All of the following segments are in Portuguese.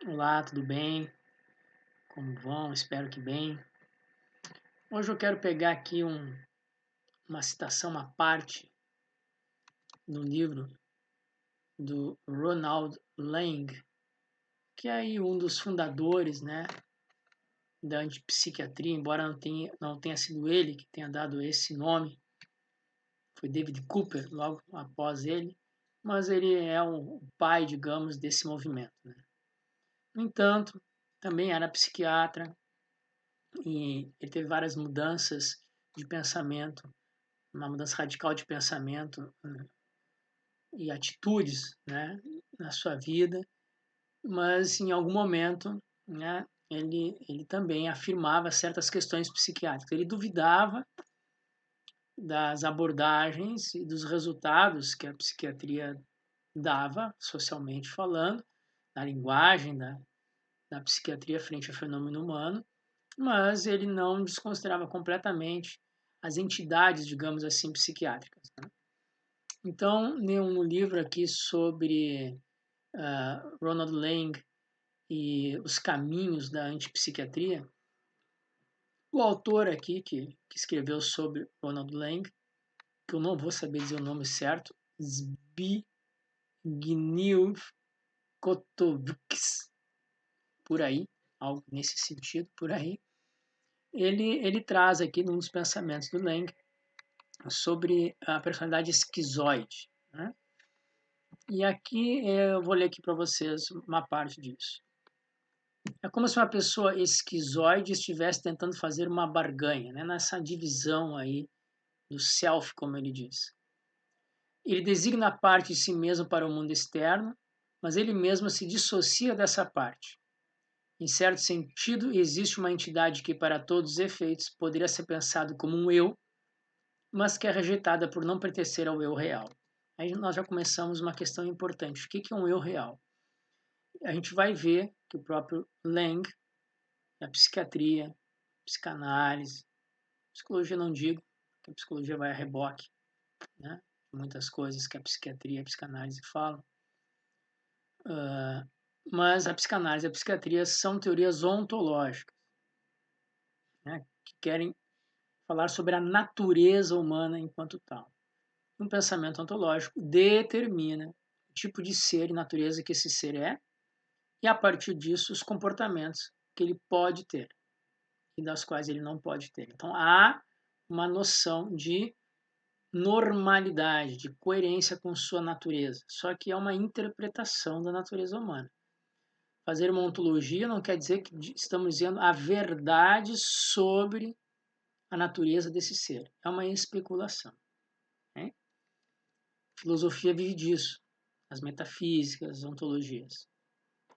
Olá, tudo bem? Como vão? Espero que bem. Hoje eu quero pegar aqui uma citação, uma parte do livro do Ronald Lang, que é aí um dos fundadores, né, da antipsiquiatria, embora não tenha sido ele que tenha dado esse nome, foi David Cooper logo após ele, mas ele é o pai, digamos, desse movimento, né? No entanto, também era psiquiatra e ele teve várias mudanças de pensamento, uma mudança radical de pensamento e atitudes, né, na sua vida, mas em algum momento, né, ele também afirmava certas questões psiquiátricas. Ele duvidava das abordagens e dos resultados que a psiquiatria dava, socialmente falando, na linguagem da psiquiatria frente ao fenômeno humano, mas ele não desconsiderava completamente as entidades, digamos assim, psiquiátricas, né? Então, um livro aqui sobre Ronald Lang e os caminhos da antipsiquiatria, o autor aqui que escreveu sobre Ronald Lang, que eu não vou saber dizer o nome certo, Zbigniew Kotovics, por aí, algo nesse sentido, por aí, ele traz aqui num dos pensamentos do Lang sobre a personalidade esquizoide, né? E aqui eu vou ler aqui para vocês uma parte disso. É como se uma pessoa esquizoide estivesse tentando fazer uma barganha, né? Nessa divisão aí do self, como ele diz. Ele designa a parte de si mesmo para o mundo externo, mas ele mesmo se dissocia dessa parte. Em certo sentido, existe uma entidade que, para todos os efeitos, poderia ser pensado como um eu, mas que é rejeitada por não pertencer ao eu real. Aí nós já começamos uma questão importante. O que é um eu real? A gente vai ver que o próprio Lang, a psiquiatria, psicanálise, psicologia não digo, que a psicologia vai a reboque, né? Muitas coisas que a psiquiatria e a psicanálise falam. Mas a psicanálise e a psiquiatria são teorias ontológicas, né? Que querem falar sobre a natureza humana enquanto tal. Um pensamento ontológico determina o tipo de ser e natureza que esse ser é, e a partir disso os comportamentos que ele pode ter e das quais ele não pode ter. Então há uma noção de normalidade, de coerência com sua natureza, só que é uma interpretação da natureza humana. Fazer uma ontologia não quer dizer que estamos dizendo a verdade sobre a natureza desse ser. É uma especulação, né? A filosofia vive disso, as metafísicas, as ontologias.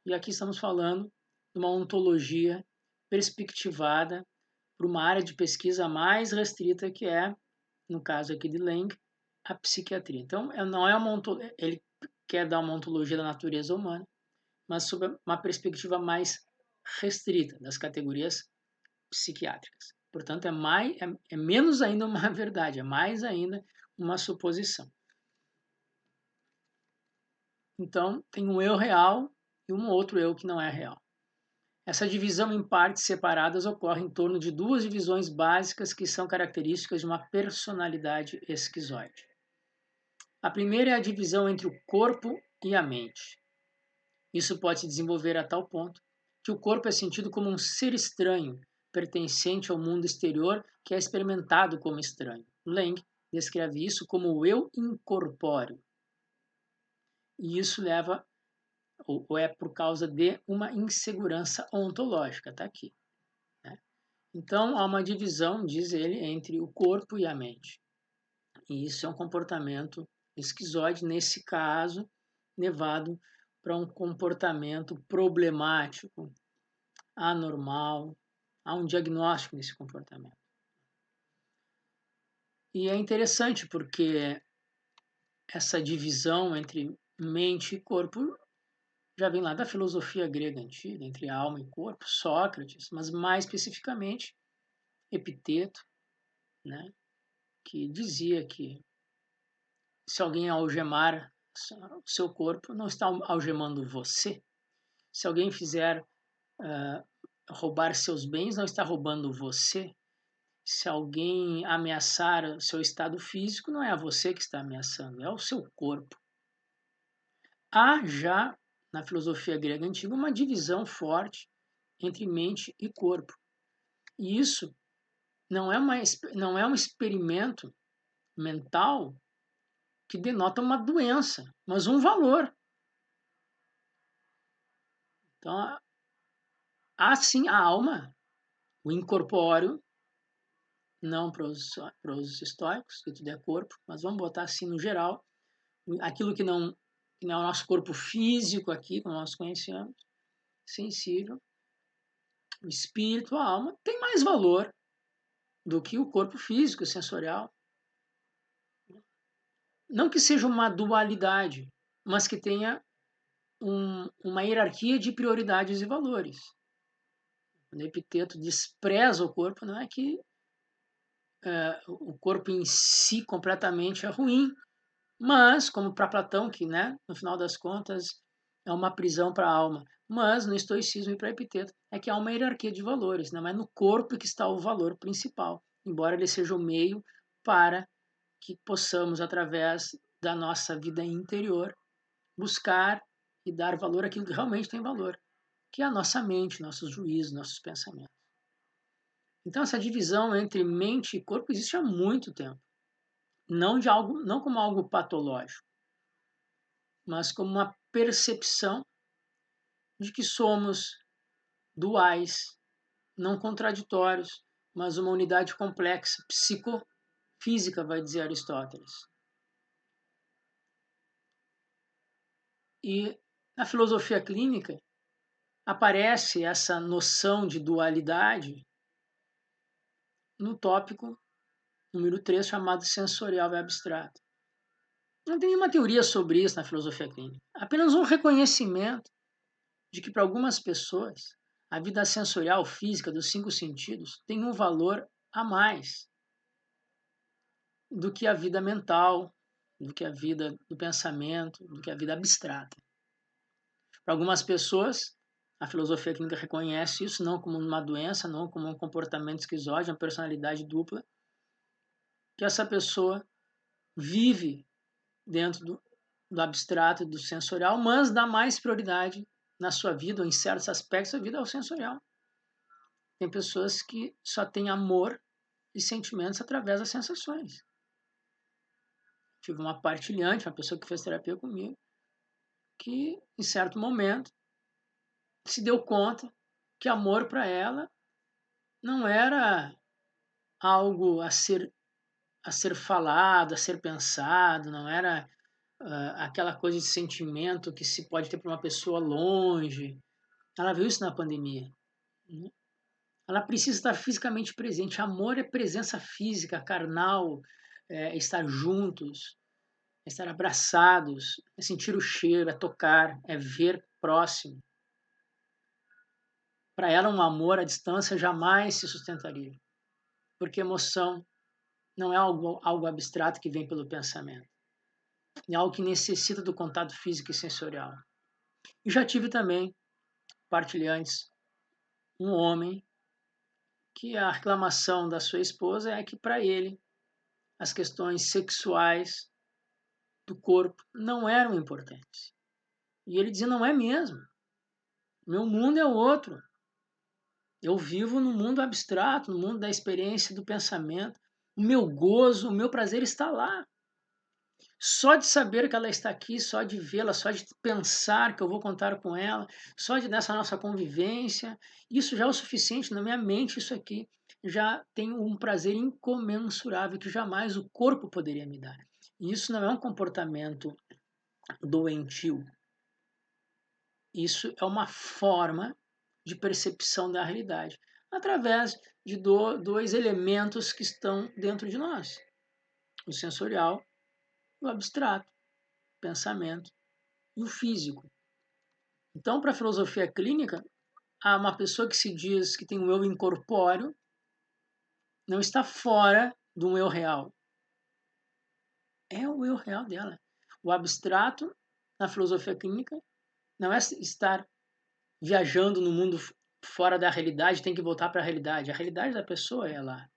E aqui estamos falando de uma ontologia perspectivada para uma área de pesquisa mais restrita que é, no caso aqui de Lang, a psiquiatria. Então, não é ele quer dar uma ontologia da natureza humana, mas sob uma perspectiva mais restrita das categorias psiquiátricas. Portanto, é menos ainda uma verdade, é mais ainda uma suposição. Então, tem um eu real e um outro eu que não é real. Essa divisão em partes separadas ocorre em torno de duas divisões básicas que são características de uma personalidade esquizoide. A primeira é a divisão entre o corpo e a mente. Isso pode se desenvolver a tal ponto que o corpo é sentido como um ser estranho, pertencente ao mundo exterior, que é experimentado como estranho. Lang descreve isso como o eu incorpóreo. E isso leva, ou é por causa de uma insegurança ontológica, está aqui, né? Então, há uma divisão, diz ele, entre o corpo e a mente. E isso é um comportamento esquizoide, nesse caso, levado para um comportamento problemático, anormal. Há um diagnóstico nesse comportamento. E é interessante porque essa divisão entre mente e corpo já vem lá da filosofia grega antiga, entre alma e corpo, Sócrates, mas mais especificamente Epiteto, né, que dizia que se alguém algemar o seu corpo, não está algemando você, Se alguém fizer roubar seus bens, não está roubando você. Se alguém ameaçar o seu estado físico, não é a você que está ameaçando, é o seu corpo. Há já, na filosofia grega antiga, uma divisão forte entre mente e corpo. E isso não é um experimento mental que denota uma doença, mas um valor. Então, há sim a alma, o incorpóreo, não para os estoicos, que tudo é corpo, mas vamos botar assim no geral, aquilo que não é o nosso corpo físico aqui, como nós conhecemos, sensível, o espírito, a alma, tem mais valor do que o corpo físico, sensorial. Não que seja uma dualidade, mas que tenha uma hierarquia de prioridades e valores. Quando o Epiteto despreza o corpo, não é que o corpo em si completamente é ruim, mas, como para Platão, que no final das contas é uma prisão para a alma, mas no estoicismo e para Epiteto é que há uma hierarquia de valores, não é no corpo que está o valor principal, embora ele seja o meio para que possamos, através da nossa vida interior, buscar e dar valor àquilo que realmente tem valor, que é a nossa mente, nossos juízos, nossos pensamentos. Então essa divisão entre mente e corpo existe há muito tempo. Não como algo patológico, mas como uma percepção de que somos duais, não contraditórios, mas uma unidade complexa, psicofísica, vai dizer Aristóteles. E na filosofia clínica aparece essa noção de dualidade no tópico número 3, chamado sensorial e abstrato. Não tem nenhuma teoria sobre isso na filosofia clínica, apenas um reconhecimento de que para algumas pessoas a vida sensorial física dos 5 sentidos tem um valor a mais do que a vida mental, do que a vida do pensamento, do que a vida abstrata. Para algumas pessoas, a filosofia clínica reconhece isso não como uma doença, não como um comportamento esquizóide, uma personalidade dupla, que essa pessoa vive dentro do abstrato e do sensorial, mas dá mais prioridade na sua vida, ou em certos aspectos da vida, ao sensorial. Tem pessoas que só têm amor e sentimentos através das sensações. Tive uma partilhante, uma pessoa que fez terapia comigo, que em certo momento se deu conta que amor para ela não era algo a ser falado, a ser pensado, não era aquela coisa de sentimento que se pode ter para uma pessoa longe. Ela viu isso na pandemia. Né? Ela precisa estar fisicamente presente. Amor é presença física, carnal, é estar juntos, é estar abraçados, é sentir o cheiro, é tocar, é ver próximo. Para ela, um amor à distância jamais se sustentaria, porque emoção não é algo abstrato que vem pelo pensamento. É algo que necessita do contato físico e sensorial. E já tive também partilhantes, um homem, que a reclamação da sua esposa é que para ele as questões sexuais do corpo não eram importantes. E ele dizia, não é mesmo. Meu mundo é outro. Eu vivo no mundo abstrato, no mundo da experiência do pensamento. O meu gozo, o meu prazer está lá. Só de saber que ela está aqui, só de vê-la, só de pensar que eu vou contar com ela, só de nessa nossa convivência, isso já é o suficiente na minha mente, isso aqui já tem um prazer incomensurável que jamais o corpo poderia me dar. E isso não é um comportamento doentio. Isso é uma forma de percepção da realidade, através de dois elementos que estão dentro de nós: o sensorial e o abstrato, o pensamento e o físico. Então, para a filosofia clínica, há uma pessoa que se diz que tem um eu incorpóreo, não está fora do eu real. É o eu real dela. O abstrato, na filosofia clínica, não é estar viajando no mundo fora da realidade, tem que voltar para a realidade. A realidade da pessoa é lá.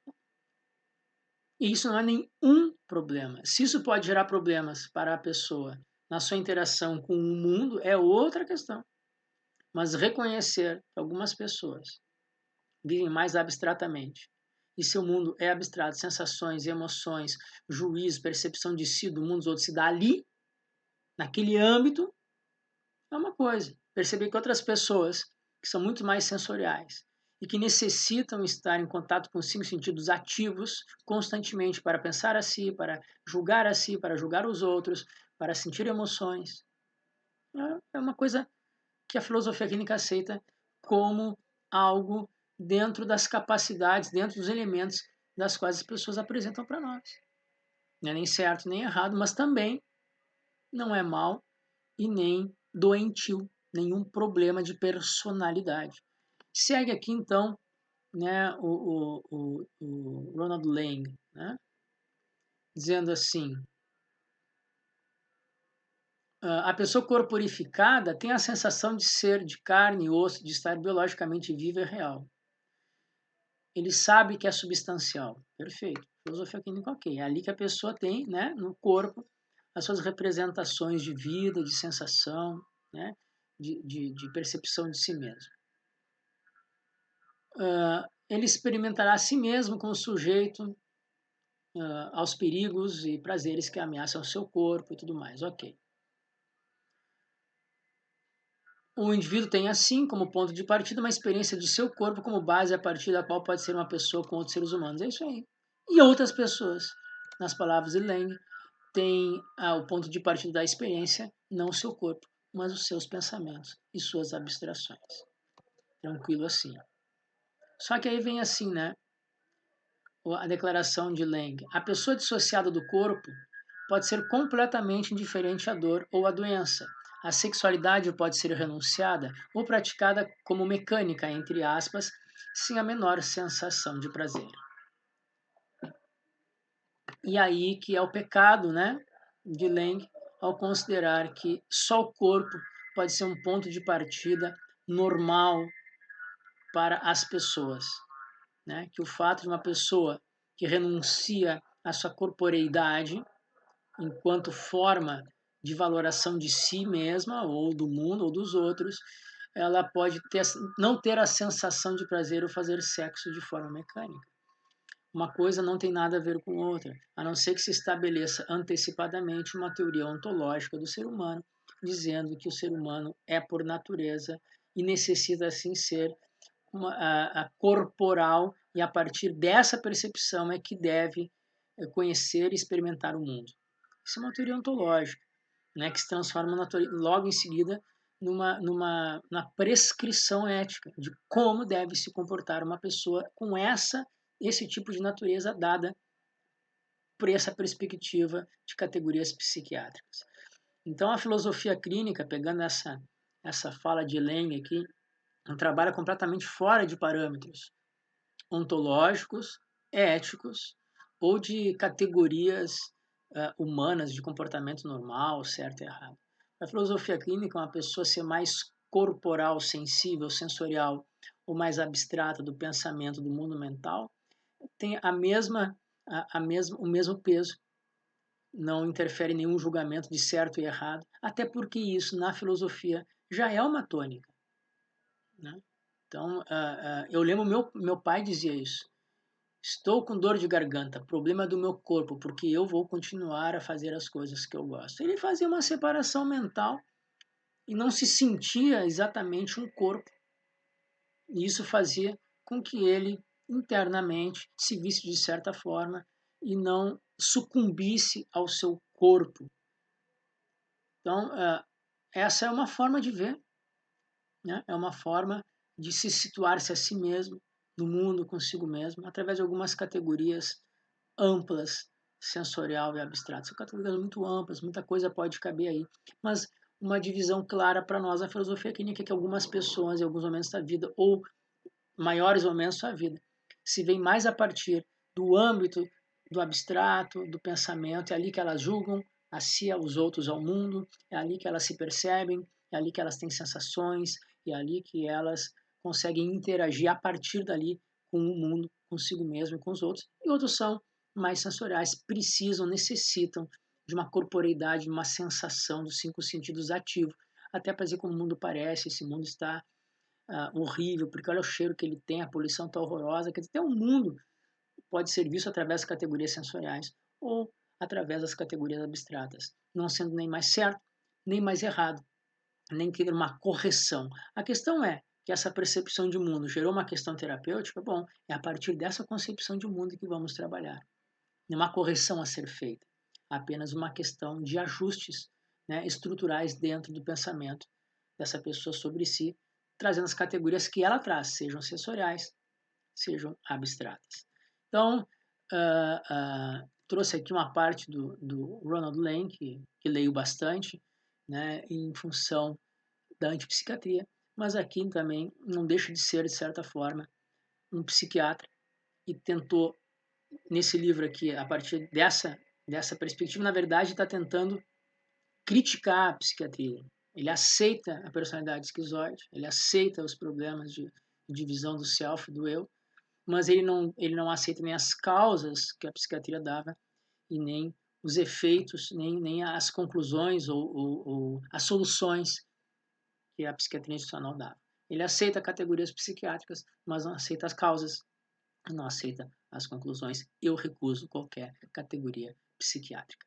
E isso não é nenhum problema. Se isso pode gerar problemas para a pessoa na sua interação com o mundo, é outra questão. Mas reconhecer que algumas pessoas vivem mais abstratamente e seu mundo é abstrato, sensações, emoções, juízo, percepção de si, do mundo dos outros, se dá ali, naquele âmbito, é uma coisa. Perceber que outras pessoas, que são muito mais sensoriais e que necessitam estar em contato com os 5 sentidos ativos constantemente para pensar a si, para julgar os outros, para sentir emoções, é uma coisa que a filosofia clínica aceita como algo dentro das capacidades, dentro dos elementos das quais as pessoas apresentam para nós. Não é nem certo nem errado, mas também não é mal e nem doentio, nenhum problema de personalidade. Segue aqui então, né, o Ronald Lang, né, dizendo assim: a pessoa corporificada tem a sensação de ser de carne e osso, de estar biologicamente viva e real. Ele sabe que é substancial. Perfeito. Filosofia clínica, ok. É ali que a pessoa tem, né, no corpo, as suas representações de vida, de sensação, né, de percepção de si mesmo. Ele experimentará a si mesmo como sujeito aos perigos e prazeres que ameaçam o seu corpo e tudo mais. Ok. O indivíduo tem, assim, como ponto de partida, uma experiência de seu corpo como base a partir da qual pode ser uma pessoa com outros seres humanos. É isso aí. E outras pessoas, nas palavras de Lang, têm o ponto de partida da experiência, não o seu corpo, mas os seus pensamentos e suas abstrações. Tranquilo assim. Só que aí vem assim, né? A declaração de Lang. A pessoa dissociada do corpo pode ser completamente indiferente à dor ou à doença. A sexualidade pode ser renunciada ou praticada como mecânica, entre aspas, sem a menor sensação de prazer. E aí que é o pecado, né, de Lang, ao considerar que só o corpo pode ser um ponto de partida normal para as pessoas, né? Que o fato de uma pessoa que renuncia à sua corporeidade enquanto forma de valoração de si mesma ou do mundo ou dos outros, ela pode não ter a sensação de prazer ou fazer sexo de forma mecânica. Uma coisa não tem nada a ver com outra, a não ser que se estabeleça antecipadamente uma teoria ontológica do ser humano, dizendo que o ser humano é por natureza e necessita assim ser corporal, e a partir dessa percepção é que deve conhecer e experimentar o mundo. Isso é uma teoria ontológica, né, que se transforma logo em seguida na prescrição ética de como deve se comportar uma pessoa com esse tipo de natureza dada por essa perspectiva de categorias psiquiátricas. Então, a filosofia clínica, pegando essa fala de Lang aqui, trabalha completamente fora de parâmetros ontológicos, éticos ou de categorias humanas de comportamento normal, certo e errado. A filosofia clínica é uma pessoa ser mais corporal, sensível, sensorial ou mais abstrata do pensamento, do mundo mental, tem o mesmo peso, não interfere em nenhum julgamento de certo e errado, até porque isso na filosofia já é uma tônica, né? Então, eu lembro meu pai dizia isso. Estou com dor de garganta, problema do meu corpo, porque eu vou continuar a fazer as coisas que eu gosto. Ele fazia uma separação mental e não se sentia exatamente um corpo. E isso fazia com que ele internamente se visse de certa forma e não sucumbisse ao seu corpo. Então, essa é uma forma de ver, né? É uma forma de se situar-se a si mesmo, no mundo, consigo mesmo, através de algumas categorias amplas, sensorial e abstrato. São categorias muito amplas, muita coisa pode caber aí. Mas uma divisão clara para nós, a filosofia clínica, é que algumas pessoas, em alguns momentos da vida, ou maiores momentos da sua vida, se veem mais a partir do âmbito do abstrato, do pensamento, é ali que elas julgam a si, aos outros, ao mundo, é ali que elas se percebem, é ali que elas têm sensações, e é ali que elas conseguem interagir a partir dali com o mundo, consigo mesmo e com os outros. E outros são mais sensoriais, precisam, necessitam de uma corporeidade, de uma sensação dos 5 sentidos ativos, até para dizer como o mundo parece, esse mundo está horrível, porque olha o cheiro que ele tem, a poluição está horrorosa, quer dizer, até o mundo pode ser visto através das categorias sensoriais ou através das categorias abstratas, não sendo nem mais certo, nem mais errado, nem ter uma correção. A questão é que essa percepção de mundo gerou uma questão terapêutica, bom, é a partir dessa concepção de mundo que vamos trabalhar. Não é uma correção a ser feita, apenas uma questão de ajustes, né, estruturais dentro do pensamento dessa pessoa sobre si, trazendo as categorias que ela traz, sejam sensoriais, sejam abstratas. Então, trouxe aqui uma parte do Ronald Lane, que leio bastante, né, em função da antipsiquiatria, mas aqui também não deixa de ser, de certa forma, um psiquiatra e tentou, nesse livro aqui, a partir dessa perspectiva, na verdade, está tentando criticar a psiquiatria. Ele aceita a personalidade esquizoide, ele aceita os problemas de divisão do self, do eu, mas ele não aceita nem as causas que a psiquiatria dava e nem os efeitos, nem as conclusões ou as soluções que a psiquiatria institucional dava. Ele aceita categorias psiquiátricas, mas não aceita as causas, não aceita as conclusões. Eu recuso qualquer categoria psiquiátrica.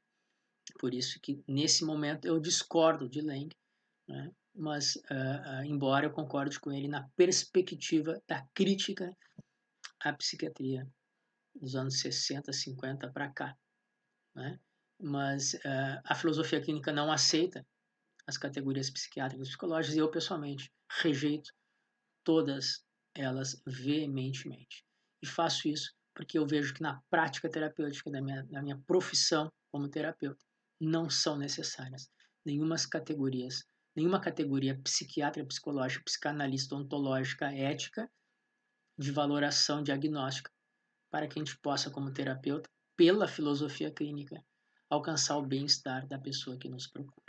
Por isso que, nesse momento, eu discordo de Lang, né? Mas, embora eu concorde com ele na perspectiva da crítica à psiquiatria dos anos 60, 50 para cá, né? Mas a filosofia clínica não aceita as categorias psiquiátricas e psicológicas e eu, pessoalmente, rejeito todas elas veementemente. E faço isso porque eu vejo que na prática terapêutica da minha profissão como terapeuta não são necessárias nenhuma categoria psiquiátrica, psicológica, psicanalista, ontológica, ética, de valoração diagnóstica, para que a gente possa, como terapeuta, pela filosofia clínica, alcançar o bem-estar da pessoa que nos procura.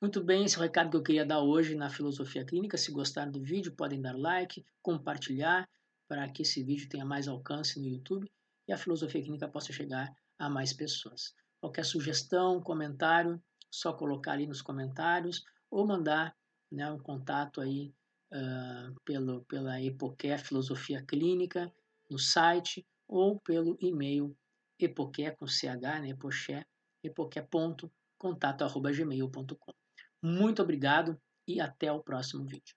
Muito bem, esse é o recado que eu queria dar hoje na filosofia clínica. Se gostaram do vídeo, podem dar like, compartilhar, para que esse vídeo tenha mais alcance no YouTube e a filosofia clínica possa chegar a mais pessoas. Qualquer sugestão, comentário, só colocar ali nos comentários ou mandar, né, um contato aí pela Epoché Filosofia Clínica no site ou pelo e-mail epoché com ch, né, epoché.contato@gmail.com. Muito obrigado e até o próximo vídeo.